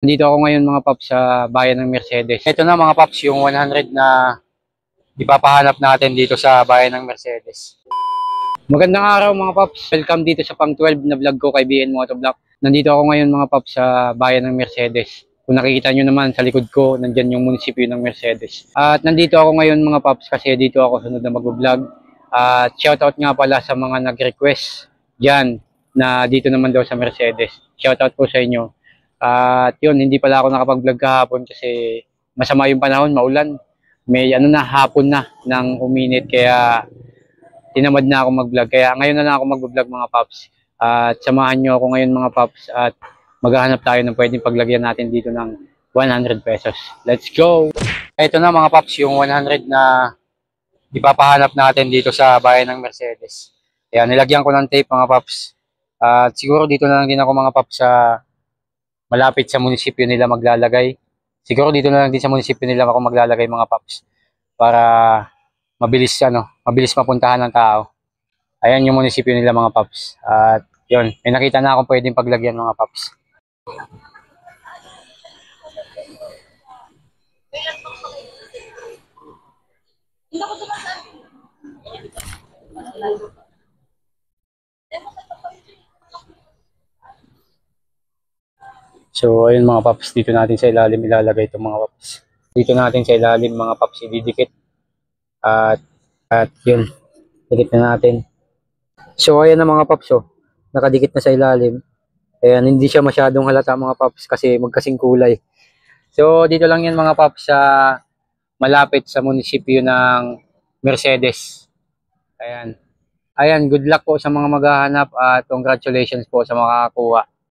Nandito ako ngayon mga paps sa bayan ng Mercedes. Ito na mga paps yung 100 na ipapahanap natin dito sa bayan ng Mercedes. Magandang araw mga paps. Welcome dito sa pang 12 na vlog ko kay BN Motovlog. Nandito ako ngayon mga paps sa bayan ng Mercedes. Kung nakikita nyo naman sa likod ko, nandyan yung munisipyo ng Mercedes. At nandito ako ngayon mga paps kasi dito ako sunod na mag-vlog. At shoutout nga pala sa mga nag-request dyan na dito naman daw sa Mercedes. Shoutout po sa inyo. At yun, hindi pala ako nakapag-vlog kahapon kasi masama yung panahon, maulan. May hapon na nang uminit kaya tinamad na ako mag-vlog. Kaya ngayon na lang ako mag-vlog mga paps. At samahan nyo ako ngayon mga paps at maghahanap tayo ng pwedeng paglagyan natin dito ng 100 pesos. Let's go! Ito na mga paps, yung 100 na ipapahanap natin dito sa bayan ng Mercedes. Kaya nilagyan ko ng tape mga paps. At siguro dito na lang din ako mga paps sa malapit sa munisipyo nila maglalagay. Siguro dito na lang din sa munisipyo nila ako maglalagay mga paps para mabilis mapuntahan ng tao. Ayan yung munisipyo nila mga paps. At yun, may nakita na akong pwedeng paglagyan mga paps. So ayun mga paps, dito natin sa ilalim ilalagay itong mga paps. Dito natin sa ilalim mga paps ididikit. At yun, dikit na natin. So ayan na mga paps, oh. Nakadikit na sa ilalim. Ayan, hindi siya masyadong halata mga paps kasi magkasing kulay. So dito lang yan mga paps sa malapit sa munisipyo ng Mercedes. Ayan. Ayan, good luck po sa mga maghahanap at congratulations po sa makakakuha.